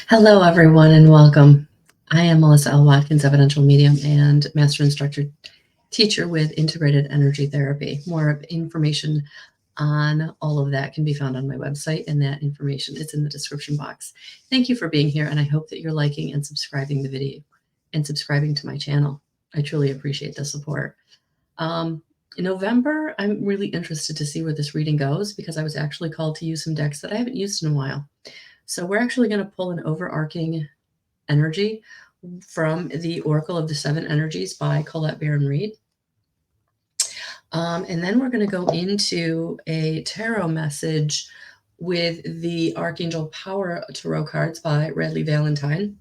Hello, everyone, and welcome. I am Melissa L. Watkins, evidential medium and master instructor teacher with integrated energy therapy. More information on all of that can be found on my website, and that information is in the description box. Thank you for being here, and I hope that you're liking and subscribing the video and subscribing to my channel. I truly appreciate the support. In November, I'm really interested to see where this reading goes because I was actually called to use some decks that I haven't used in a while. So we're actually going to pull an overarching energy from the Oracle of the Seven Energies by Colette Baron-Reid. And then we're going to go into a tarot message with the Archangel Power Tarot cards by Radley Valentine.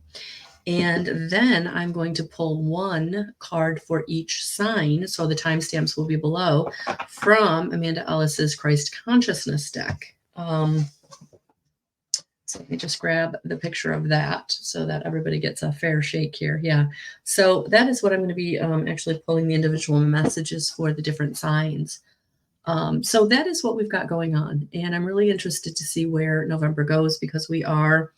And then I'm going to pull one card for each sign. So the timestamps will be below from Amanda Ellis's Christ Consciousness deck. So let me just grab the picture of that so that everybody gets a fair shake here. Yeah. So that is what I'm going to be actually pulling the individual messages for the different signs. So that is what we've got going on. And I'm really interested to see where November goes because we are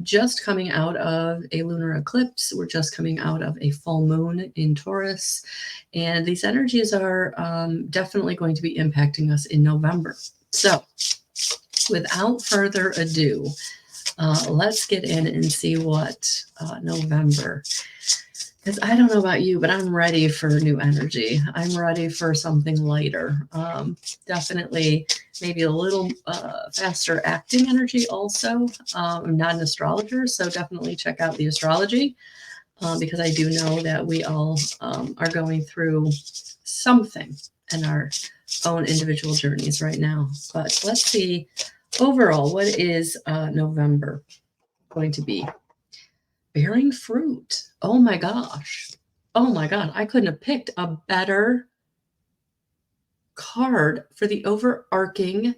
just coming out of a lunar eclipse. We're just coming out of a full moon in Taurus. And these energies are definitely going to be impacting us in November. So without further ado, let's get in and see what November, because I don't know about you, but I'm ready for new energy. I'm ready for something lighter. Definitely maybe a little faster acting energy also. I'm not an astrologer, so definitely check out the astrology because I do know that we all are going through something in our own individual journeys right now. But let's see. Overall, what is November going to be? Bearing fruit. Oh my gosh. Oh my God. I couldn't have picked a better card for the overarching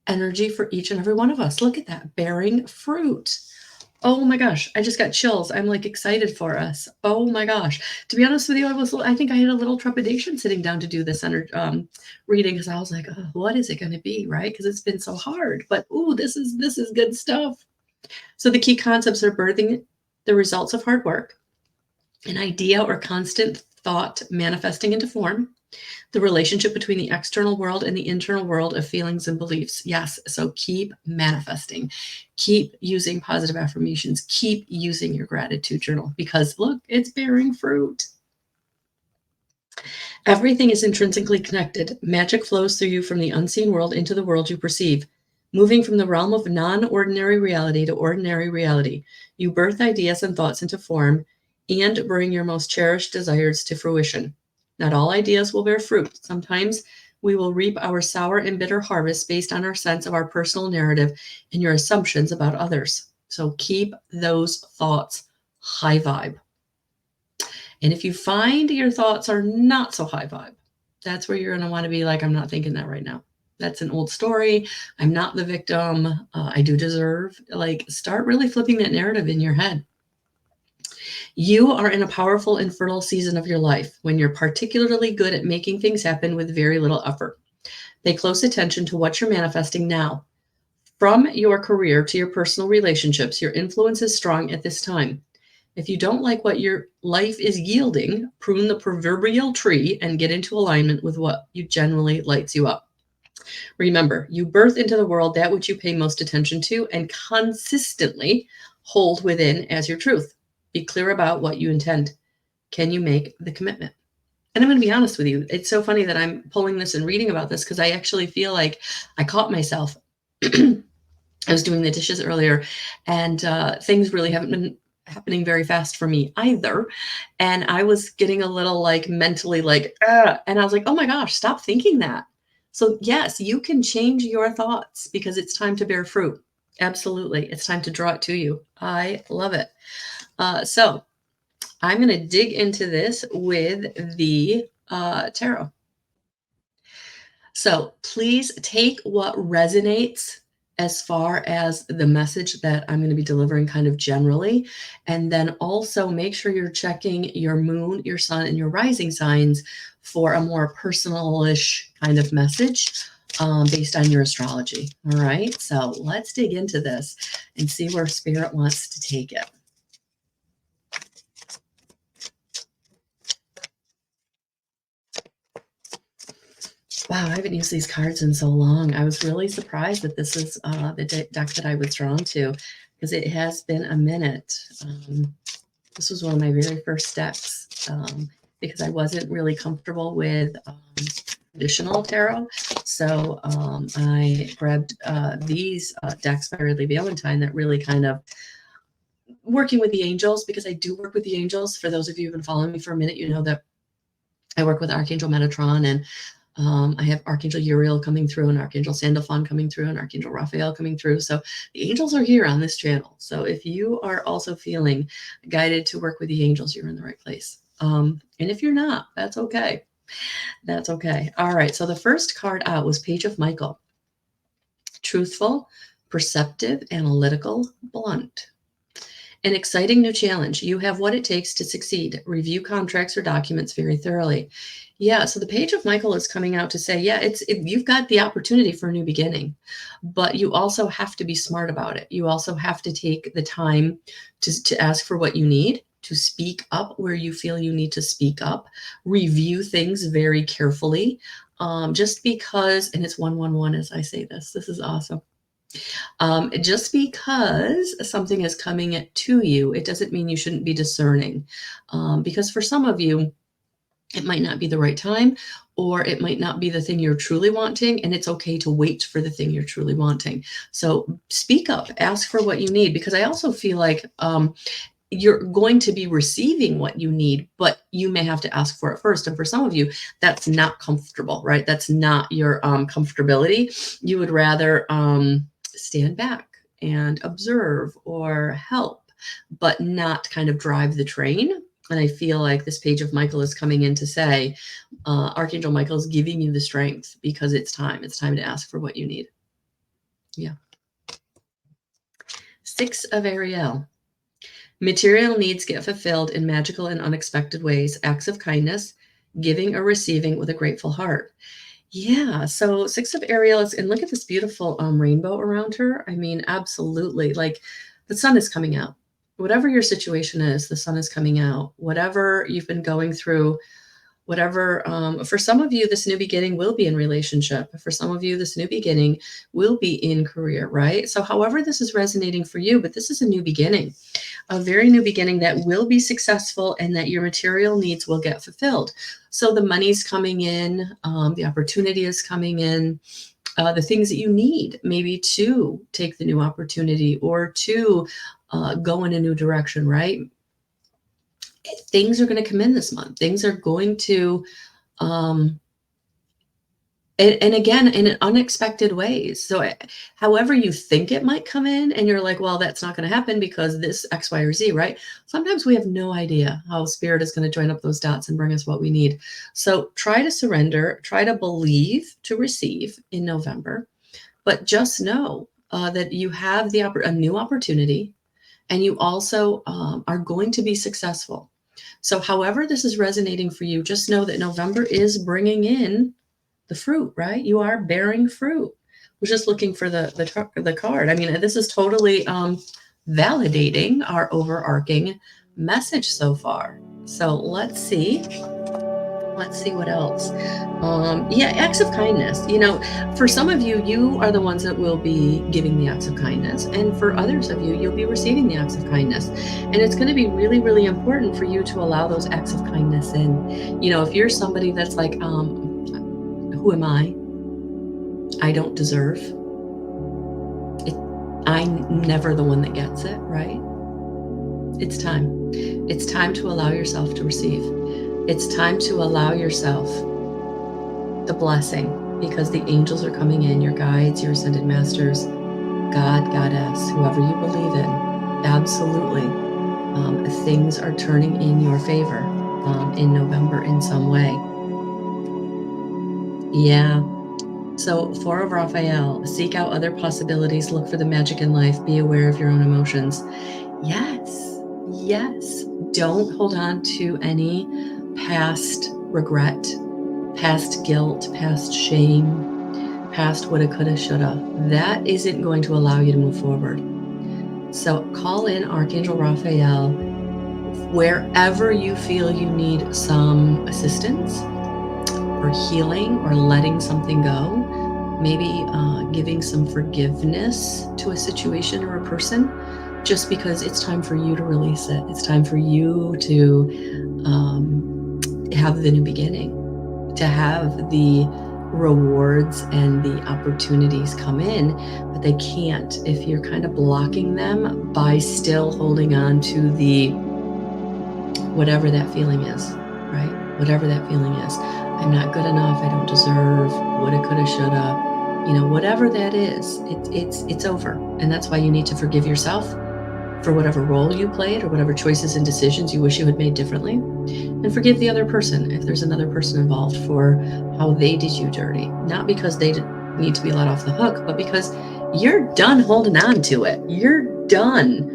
energy for each and every one of us. Look at that. Bearing fruit. Oh my gosh. I just got chills. I'm like excited for us. Oh my gosh. To be honest with you, I think I had a little trepidation sitting down to do this reading because I was like, oh, what is it going to be? Right. Because it's been so hard, but ooh, this is good stuff. So the key concepts are birthing the results of hard work, an idea or constant thought manifesting into form, the relationship between the external world and the internal world of feelings and beliefs. Yes, so keep manifesting, keep using positive affirmations, keep using your gratitude journal because look, it's bearing fruit. Everything is intrinsically connected. Magic flows through you from the unseen world into the world you perceive. Moving from the realm of non-ordinary reality to ordinary reality, you birth ideas and thoughts into form and bring your most cherished desires to fruition. Not all ideas will bear fruit. Sometimes we will reap our sour and bitter harvest based on our sense of our personal narrative and your assumptions about others. So keep those thoughts high vibe. And if you find your thoughts are not so high vibe, that's where you're going to want to be like, I'm not thinking that right now. That's an old story. I'm not the victim. I do deserve. Like, start really flipping that narrative in your head. You are in a powerful and fertile season of your life when you're particularly good at making things happen with very little effort. Pay close attention to what you're manifesting now. From your career to your personal relationships, your influence is strong at this time. If you don't like what your life is yielding, prune the proverbial tree and get into alignment with what you generally lights you up. Remember, you birth into the world that which you pay most attention to and consistently hold within as your truth. Be clear about what you intend. Can you make the commitment? And I'm going to be honest with you. It's so funny that I'm pulling this and reading about this because I actually feel like I caught myself. I was doing the dishes earlier and things really haven't been happening very fast for me either. And I was getting a little like mentally like, and I was like, oh my gosh, stop thinking that. So yes, you can change your thoughts because it's time to bear fruit. Absolutely. It's time to draw it to you. I love it. So I'm going to dig into this with the tarot. So please take what resonates as far as the message that I'm going to be delivering kind of generally. And then also make sure you're checking your moon, your sun, and your rising signs for a more personal-ish kind of message. based on your astrology. All right, so let's dig into this and see where Spirit wants to take it. Wow, I haven't used these cards in so long. I was really surprised that this is the deck that I was drawn to, because it has been a minute. This was one of my very first decks, because I wasn't really comfortable with traditional tarot. So I grabbed these decks by Ridley Valentine that really kind of working with the angels, because I do work with the angels. For those of you who've been following me for a minute, you know that I work with Archangel Metatron, and I have Archangel Uriel coming through, and Archangel Sandalphon coming through, and Archangel Raphael coming through. So the angels are here on this channel. So if you are also feeling guided to work with the angels, you're in the right place. And if you're not, that's okay. That's okay. All right. So the first card out was Page of Michael. Truthful, perceptive, analytical, blunt. An exciting new challenge. You have what it takes to succeed. Review contracts or documents very thoroughly. Yeah, so the Page of Michael is coming out to say, yeah, you've got the opportunity for a new beginning, but you also have to be smart about it. You also have to take the time to ask for what you need, to speak up where you feel you need to speak up, review things very carefully. Just because, and it's 111 as I say this is awesome. Just because something is coming to you, it doesn't mean you shouldn't be discerning. Because for some of you, it might not be the right time, or it might not be the thing you're truly wanting, and it's okay to wait for the thing you're truly wanting. So speak up, ask for what you need, because I also feel like you're going to be receiving what you need, but you may have to ask for it first. And for some of you, that's not comfortable, right? That's not your comfortability. You would rather stand back and observe or help, but not kind of drive the train. And I feel like this Page of Michael is coming in to say, Archangel Michael is giving you the strength, because it's time. It's time to ask for what you need. Yeah. 6 of Ariel. Material needs get fulfilled in magical and unexpected ways. Acts of kindness, giving or receiving with a grateful heart. Yeah, so 6 of Ariel is, and look at this beautiful rainbow around her. I mean, absolutely. Like, the sun is coming out. Whatever your situation is, the sun is coming out. Whatever you've been going through, whatever, for some of you, this new beginning will be in relationship. For some of you, this new beginning will be in career, right? So however this is resonating for you, but this is a new beginning, a very new beginning that will be successful, and that your material needs will get fulfilled. So the money's coming in, the opportunity is coming in, the things that you need maybe to take the new opportunity, or to go in a new direction, right? Things are going to come in this month. Things are going to, and again, in unexpected ways. So however you think it might come in, and you're like, well, that's not going to happen because this X, Y, or Z, right? Sometimes we have no idea how Spirit is going to join up those dots and bring us what we need. So try to surrender, try to believe to receive in November, but just know that you have a new opportunity, and you also are going to be successful. So however this is resonating for you, just know that November is bringing in the fruit, right? You are bearing fruit. We're just looking for the card. I mean, this is totally validating our overarching message so far. So let's see. Let's see what else. Yeah, acts of kindness. You know, for some of you, you are the ones that will be giving the acts of kindness. And for others of you, you'll be receiving the acts of kindness. And it's going to be really, really important for you to allow those acts of kindness in. You know, if you're somebody that's like, who am I? I don't deserve. I'm never the one that gets it, right? It's time. It's time to allow yourself to receive. It's time to allow yourself the blessing, because the angels are coming in, your guides, your ascended masters, God, Goddess, whoever you believe in. Absolutely. Things are turning in your favor in November in some way. Yeah. So 4 of Raphael, seek out other possibilities, look for the magic in life, be aware of your own emotions. Yes, yes. Don't hold on to any past regret, past guilt, past shame. past woulda, coulda, shoulda. That isn't going to allow you to move forward. So call in Archangel Raphael wherever you feel you need some assistance or healing or letting something go. Maybe giving some forgiveness to a situation or a person, just because it's time for you to release it. It's time for you to have the new beginning, to have the rewards and the opportunities come in, but they can't if you're kind of blocking them by still holding on to the whatever that feeling is, right? Whatever that feeling is. I'm not good enough. I don't deserve. Woulda, coulda, shoulda. You know, whatever that is, it's over. And that's why you need to forgive yourself for whatever role you played or whatever choices and decisions you wish you had made differently. And forgive the other person if there's another person involved for how they did you dirty. Not because they need to be let off the hook, but because you're done holding on to it. You're done.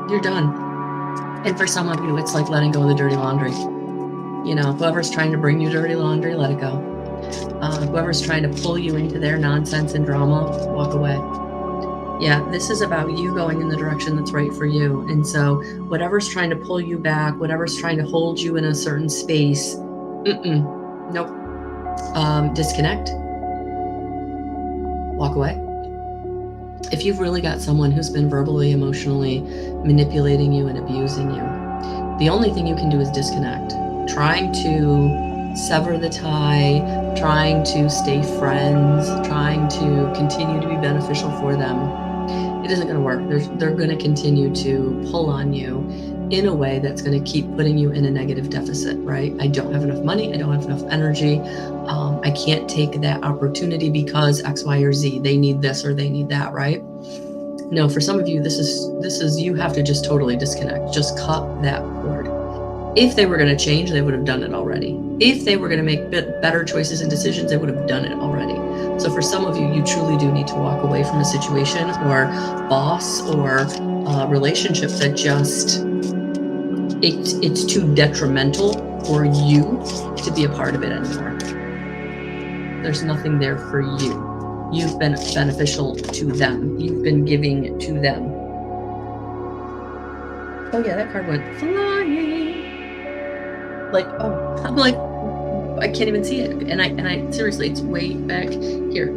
You're done. And for some of you, it's like letting go of the dirty laundry. You know, whoever's trying to bring you dirty laundry, let it go. Whoever's trying to pull you into their nonsense and drama, walk away. Yeah, this is about you going in the direction that's right for you. And so whatever's trying to pull you back, whatever's trying to hold you in a certain space, nope. Disconnect. Walk away. If you've really got someone who's been verbally, emotionally manipulating you and abusing you, the only thing you can do is disconnect. Trying to sever the tie, trying to stay friends, trying to continue to be beneficial for them, it isn't going to work. They're going to continue to pull on you in a way that's going to keep putting you in a negative deficit, right? I don't have enough money. I don't have enough energy. I can't take that opportunity because X, Y, or Z. They need this or they need that, right? No, for some of you, this is you have to just totally disconnect. Just cut that cord. If they were going to change, they would have done it already. If they were going to make better choices and decisions, they would have done it already. So for some of you, you truly do need to walk away from a situation or boss or a relationship that just, it's too detrimental for you to be a part of it anymore. There's nothing there for you. You've been beneficial to them. You've been giving to them. Oh yeah, that card went flying. Like, oh, I'm like, I can't even see it. And I seriously, it's way back here.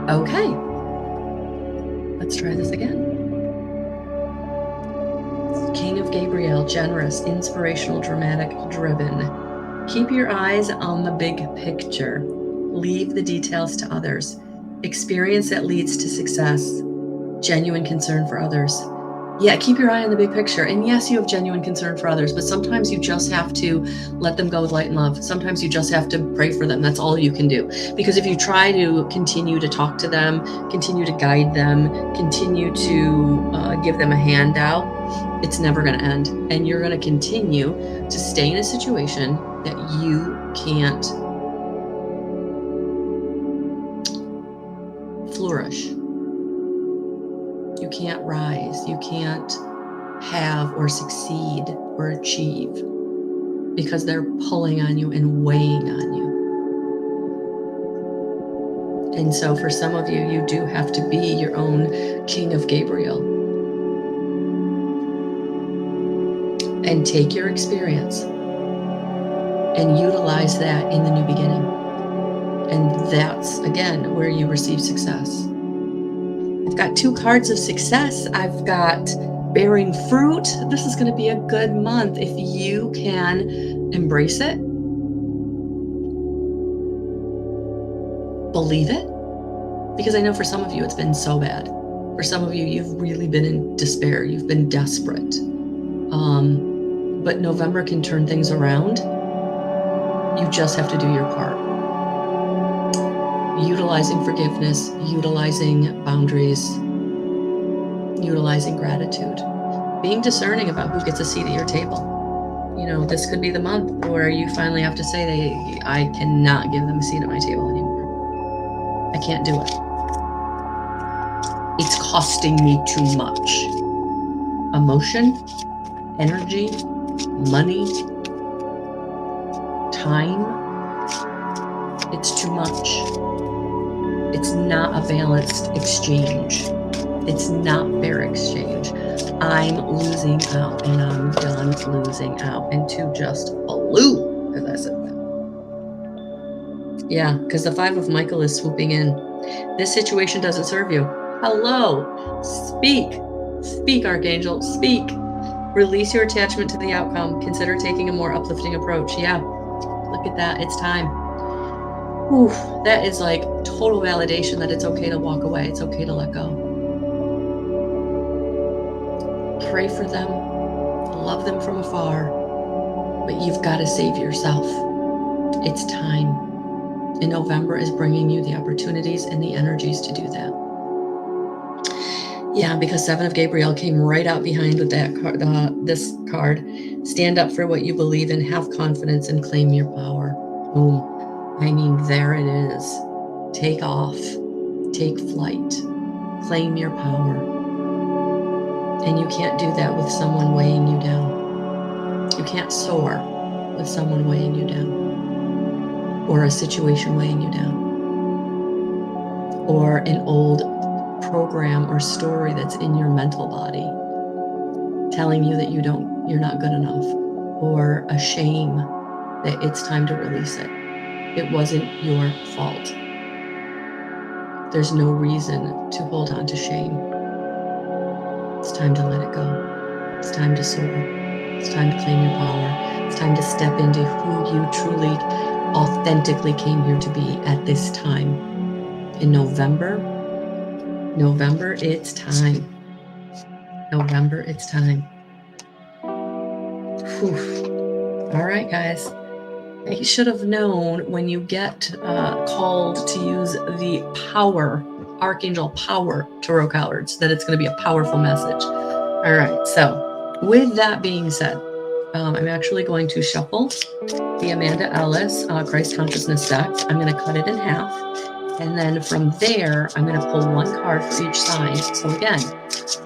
Okay. Let's try this again. King of Gabriel, generous, inspirational, dramatic, driven. Keep your eyes on the big picture. Leave the details to others. Experience that leads to success. Genuine concern for others. Yeah, keep your eye on the big picture. And yes, you have genuine concern for others, but sometimes you just have to let them go with light and love. Sometimes you just have to pray for them. That's all you can do. Because if you try to continue to talk to them, continue to guide them, continue to give them a handout, it's never going to end. And you're going to continue to stay in a situation that you can't flourish. You can't rise, you can't have or succeed or achieve because they're pulling on you and weighing on you. And so for some of you, you do have to be your own King of Gabriel and take your experience and utilize that in the new beginning. And that's, again, where you receive success. I've got 2 cards of success. I've got bearing fruit. This is going to be a good month if you can embrace it, believe it, because I know for some of you it's been so bad. For some of you, you've really been in despair. You've been desperate. But November can turn things around. You just have to do your part. Utilizing forgiveness, utilizing boundaries, utilizing gratitude, being discerning about who gets a seat at your table. You know, this could be the month where you finally have to say, I cannot give them a seat at my table anymore. I can't do it. It's costing me too much. Emotion, energy, money, time. It's too much. It's not a balanced exchange. It's not fair exchange. I'm losing out, and I'm done losing out into just blue, as I said that. Yeah, because the 5 of Michael is swooping in. This situation doesn't serve you. Hello. Speak. Speak, Archangel. Speak. Release your attachment to the outcome. Consider taking a more uplifting approach. Yeah, look at that. It's time. Whew, that is like total validation that it's okay to walk away. It's okay to let go. Pray for them. Love them from afar. But you've got to save yourself. It's time. And November is bringing you the opportunities and the energies to do that. Yeah, because 7 of Gabriel came right out behind with that card, this card. Stand up for what you believe in, have confidence, and claim your power. Boom. I mean, there it is. Take off. Take flight. Claim your power. And you can't do that with someone weighing you down. You can't soar with someone weighing you down. Or a situation weighing you down. Or an old program or story that's in your mental body telling you that you're not good enough, or a shame that it's time to release it. It wasn't your fault. There's no reason to hold on to shame. It's time to let it go. It's time to soar. It's time to claim your power. It's time to step into who you truly, authentically came here to be at this time. In November, it's time. November, it's time. Whew. All right, guys. You should have known when you get called to use the power, Archangel Power Tarot cards, that it's going to be a powerful message. All right. So with that being said, I'm actually going to shuffle the Amanda Ellis Christ Consciousness deck. I'm going to cut it in half. And then from there, I'm going to pull one card for each sign. So again,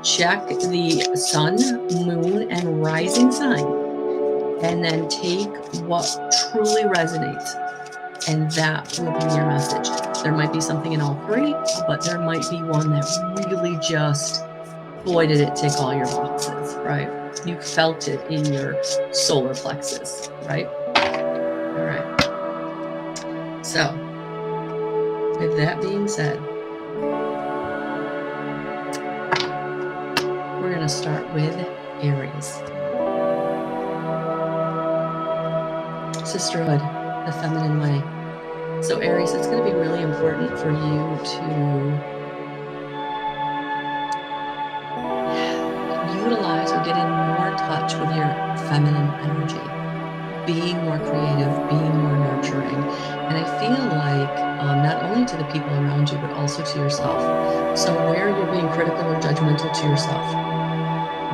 check the sun, moon, and rising sign. And then take what truly resonates. And that will be your message. There might be something in all 3, but there might be one that really just, boy, did it tick all your boxes, right? You felt it in your solar plexus, right? All right. So, with that being said, we're going to start with Aries. Sisterhood, the feminine way. So Aries, it's going to be really important for you to utilize or get in more touch with your feminine energy, being more creative, being more nurturing. And I feel like not only to the people around you, but also to yourself. So where you're being critical or judgmental to yourself,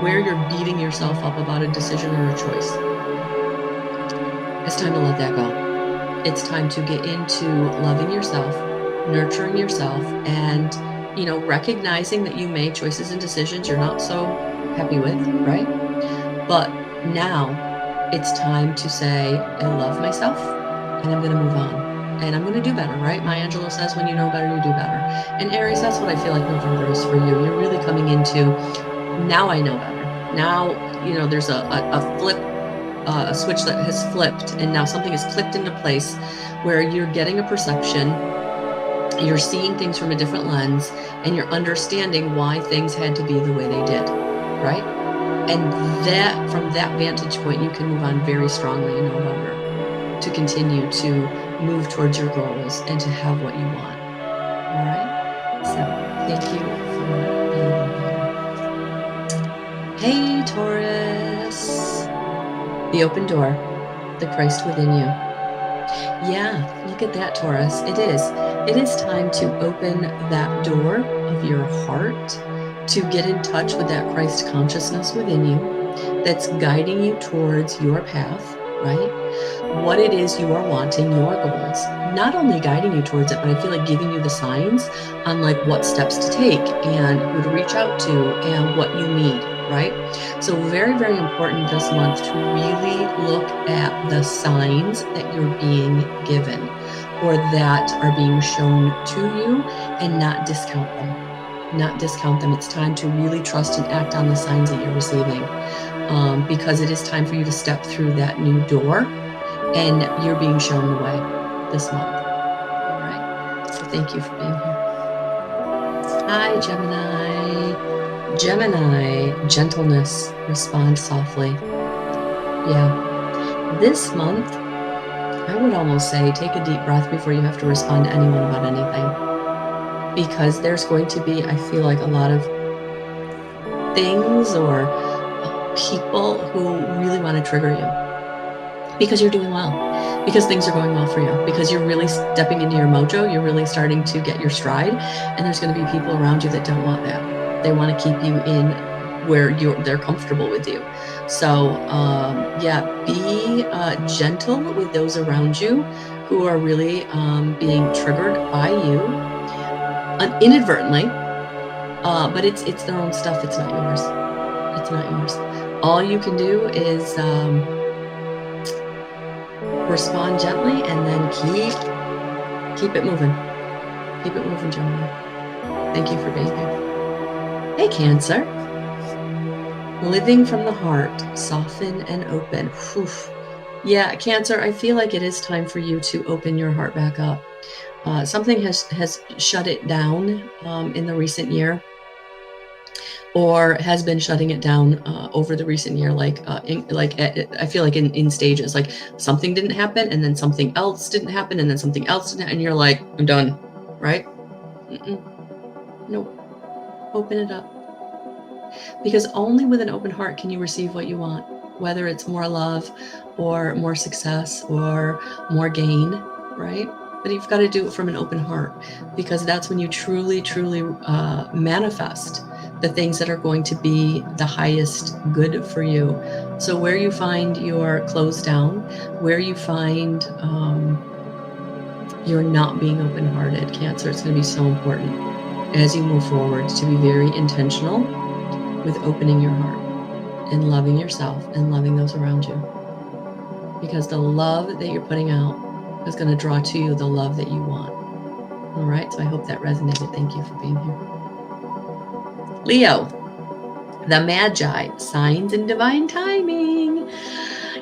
where you're beating yourself up about a decision or a choice, it's time to let that go. It's time to get into loving yourself, nurturing yourself, and, recognizing that you made choices and decisions you're not so happy with, right? But now it's time to say, I love myself, and I'm going to move on. And I'm going to do better, right? Maya Angelou says, when you know better, you do better. And Aries, that's what I feel like November is for you. You're really coming into, now I know better. Now, there's a flip, a switch that has flipped, and now something is clicked into place where you're getting a perception, you're seeing things from a different lens, and you're understanding why things had to be the way they did, right? And that, from that vantage point, you can move on very strongly in November to continue to move towards your goals and to have what you want. All right? So thank you for being here. Hey, Taurus. The open door, the Christ within you. Yeah, look at that, Taurus. It is time to open that door of your heart, to get in touch with that Christ consciousness within you that's guiding you towards your path, right? What it is you are wanting, your goals, not only guiding you towards it, but I feel like giving you the signs on like what steps to take and who to reach out to and what you need, right? So very, very important this month to really look at the signs that you're being given or that are being shown to you and not discount them. Not discount them. It's time to really trust and act on the signs that you're receiving, because it is time for you to step through that new door and you're being shown the way this month. All right. So thank you for being here. Hi, Gemini. Gemini, gentleness, respond softly. Yeah. This month, I would almost say take a deep breath before you have to respond to anyone about anything. Because there's going to be, I feel like, a lot of things or people who really want to trigger you because you're doing well, because things are going well for you, because you're really stepping into your mojo, you're really starting to get your stride, and there's going to be people around you that don't want that. They want to keep you in where they're comfortable with you. So yeah, be gentle with those around you who are really being triggered by you inadvertently, but it's their own stuff. It's not yours. It's not yours. All you can do is respond gently and then keep it moving. Keep it moving, Gemini. Thank you for being here. Hey, Cancer. Living from the heart, soften and open. Whew. Yeah, Cancer, I feel like it is time for you to open your heart back up. Something has shut it down in the recent year, or has been shutting it down over the recent year. I feel like in stages, like something didn't happen and then something else didn't happen and then something else didn't, and you're like, I'm done, right? Nope. Open it up. Because only with an open heart can you receive what you want, whether it's more love or more success or more gain, right? But you've got to do it from an open heart, because that's when you truly, truly manifest the things that are going to be the highest good for you. So where you find you're closed down, where you find you're not being open-hearted, Cancer, it's going to be so important as you move forward to be very intentional with opening your heart and loving yourself and loving those around you. Because the love that you're putting out is going to draw to you the love that you want. All right, so I hope that resonated. Thank you for being here. Leo, the Magi, signs and divine timing.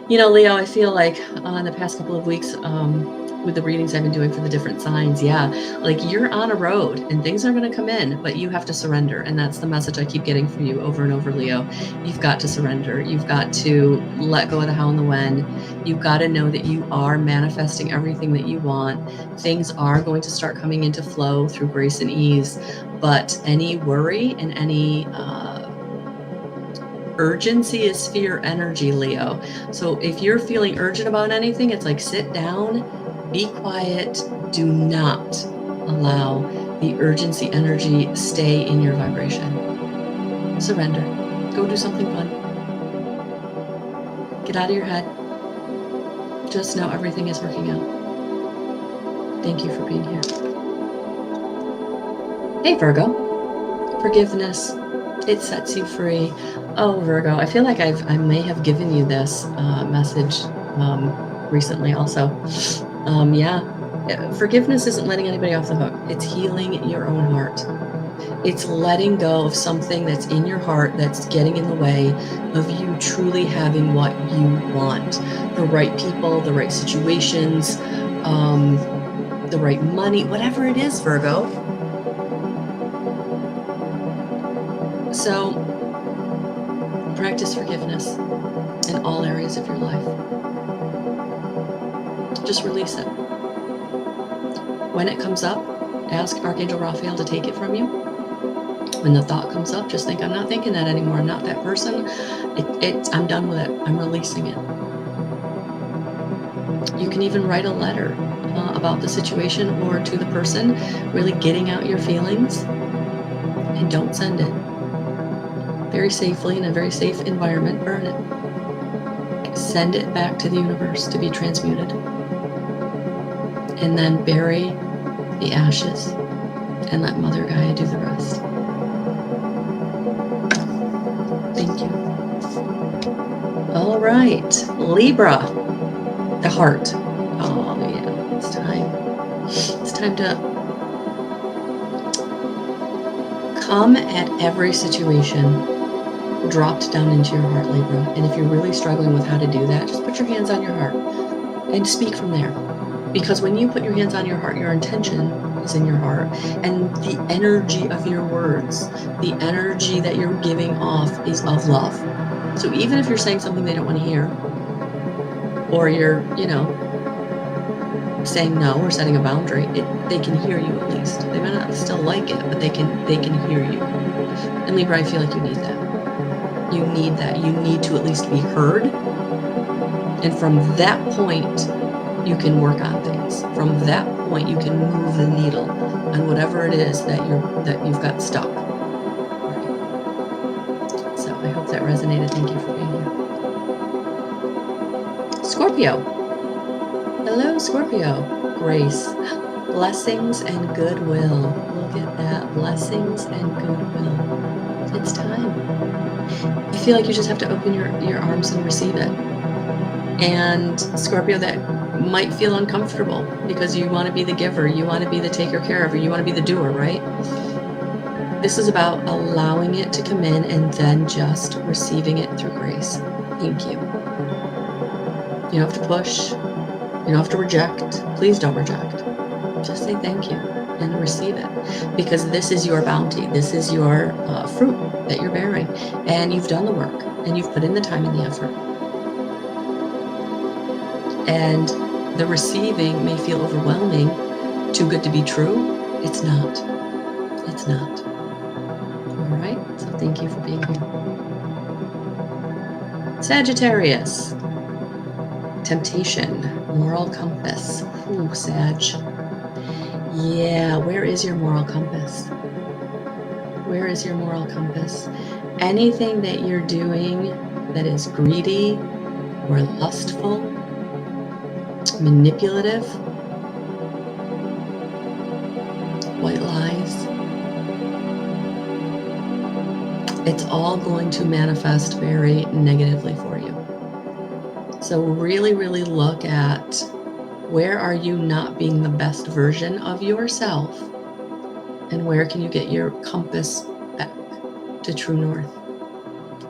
You know, Leo, I feel like in the past couple of weeks, with the readings I've been doing for the different signs, yeah, like you're on a road and things are going to come in, but you have to surrender. And that's the message I keep getting from you over and over, Leo. You've got to surrender. You've got to let go of the how and the when. You've got to know that you are manifesting everything that you want. Things are going to start coming into flow through grace and ease, but any worry and any urgency is fear energy, Leo. So if you're feeling urgent about anything, it's like sit down, be quiet, do not allow the urgency energy stay in your vibration. Surrender. Go do something fun. Get out of your head. Just know everything is working out. Thank you for being here. Hey, Virgo. Forgiveness. It sets you free. Oh, Virgo, I feel like I may have given you this message recently also. Yeah, forgiveness isn't letting anybody off the hook. It's healing your own heart. It's letting go of something that's in your heart that's getting in the way of you truly having what you want. The right people, the right situations, the right money, whatever it is, Virgo. So practice forgiveness in all areas of your life. Just release it. When it comes up, ask Archangel Raphael to take it from you. When the thought comes up, just think, I'm not thinking that anymore. I'm not that person. I'm done with it. I'm releasing it. You can even write a letter about the situation or to the person, really getting out your feelings, and don't send it. Very safely, in a very safe environment, burn it. Send it back to the universe to be transmuted. And then bury the ashes and let Mother Gaia do the rest. Thank you. right, Libra, the heart. Oh yeah, it's time. It's time to come at every situation dropped down into your heart, Libra. And if you're really struggling with how to do that, just put your hands on your heart and speak from there. Because when you put your hands on your heart, your intention is in your heart, and the energy of your words, the energy that you're giving off is of love. So even if you're saying something they don't want to hear, or you're, saying no or setting a boundary, they can hear you at least. They might not still like it, but they can hear you. And Libra, I feel like you need that. You need that. You need to at least be heard. And from that point, you can work on things. From that point, you can move the needle on whatever it is that you've got stuck. Right. So I hope that resonated. Thank you for being here. Scorpio. Hello, Scorpio. Grace. Blessings and goodwill. Look at that. Blessings and goodwill. It's time. I feel like you just have to open your arms and receive it. And Scorpio, that might feel uncomfortable because you want to be the giver, you want to be the taker care of, you want to be the doer, right? This is about allowing it to come in and then just receiving it through grace. Thank you. You don't have to push. You don't have to reject. Please don't reject. Just say thank you and receive it, because this is your bounty. This is your fruit that you're bearing, and you've done the work and you've put in the time and the effort. And the receiving may feel overwhelming, too good to be true. It's not. It's not. All right. So thank you for being here. Sagittarius. Temptation. Moral compass. Ooh, Sag. Yeah. Where is your moral compass? Where is your moral compass? Anything that you're doing that is greedy or lustful, manipulative, white lies, it's all going to manifest very negatively for you. So really, really look at where are you not being the best version of yourself, and where can you get your compass back to true north.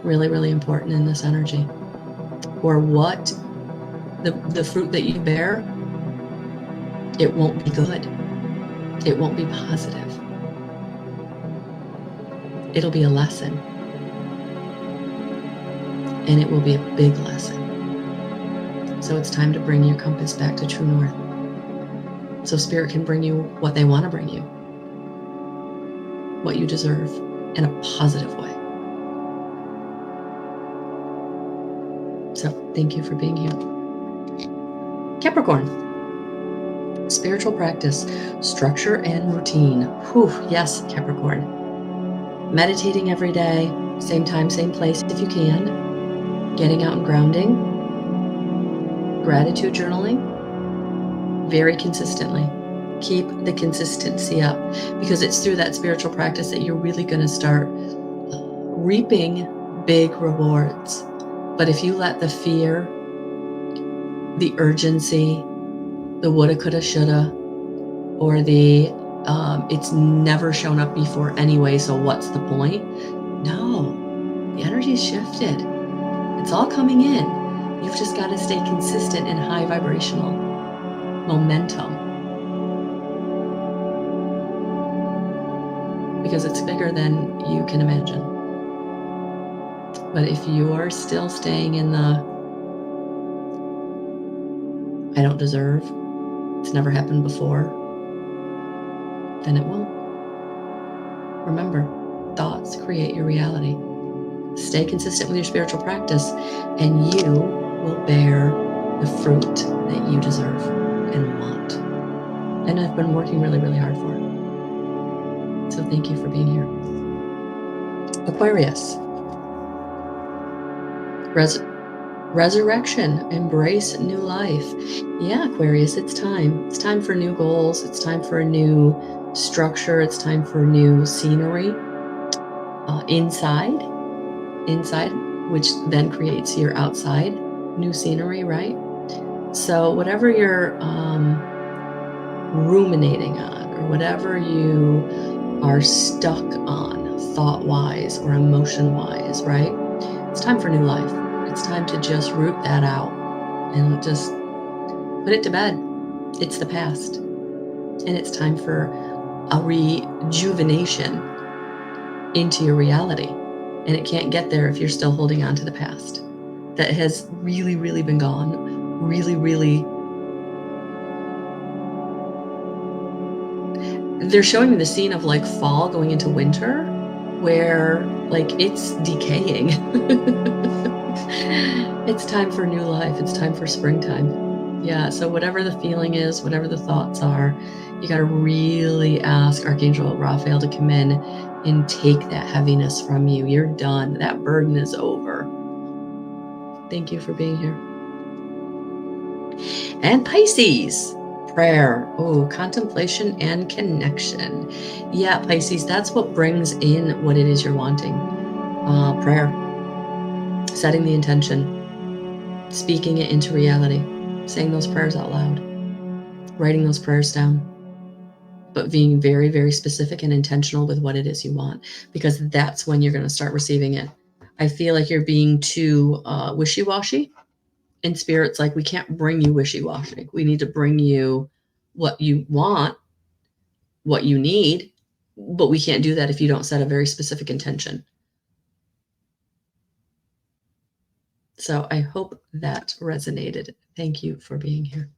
Really, really important in this energy. Or what the fruit that you bear, it won't be good. It won't be positive. It'll be a lesson. And it will be a big lesson. So it's time to bring your compass back to true north. So Spirit can bring you what they want to bring you. What you deserve in a positive way. So thank you for being here. Capricorn. Spiritual practice, structure and routine. Whew, yes, Capricorn. Meditating every day, same time, same place if you can. Getting out and grounding. Gratitude journaling. Very consistently. Keep the consistency up, because it's through that spiritual practice that you're really going to start reaping big rewards. But if you let the fear, the urgency, the woulda, coulda, shoulda, or the it's never shown up before anyway, so what's the point? No, the energy's shifted. It's all coming in. You've just got to stay consistent in high vibrational momentum, because it's bigger than you can imagine. But if you're still staying in the I don't deserve, it's never happened before, then it won't. Remember, thoughts create your reality. Stay consistent with your spiritual practice, and you will bear the fruit that you deserve and want. And I've been working really, really hard for it. So thank you for being here. Aquarius. Resurrection. Embrace new life. Yeah, Aquarius, it's time. It's time for new goals. It's time for a new structure. It's time for new scenery. Inside, which then creates your outside. new scenery, right? So whatever you're ruminating on, or whatever you are stuck on thought-wise or emotion-wise, right? It's time for new life. It's time to just root that out and just put it to bed. It's the past. And it's time for a rejuvenation into your reality. And it can't get there if you're still holding on to the past that has really, really been gone. Really, really. They're showing me the scene of like fall going into winter where like it's decaying. It's time for new life. It's time for springtime. Yeah, so whatever the feeling is, whatever the thoughts are, you got to really ask Archangel Raphael to come in and take that heaviness from you. You're done. That burden is over. Thank you for being here. And Pisces, prayer. Oh, contemplation and connection. Yeah, Pisces, that's what brings in what it is you're wanting. Prayer. Setting the intention. Speaking it into reality. Saying those prayers out loud. Writing those prayers down. But being very, very specific and intentional with what it is you want, because that's when you're going to start receiving it. I feel like you're being too wishy-washy, and Spirit's like, we can't bring you wishy-washy. We need to bring you what you want, what you need, but we can't do that if you don't set a very specific intention. So I hope that resonated. Thank you for being here.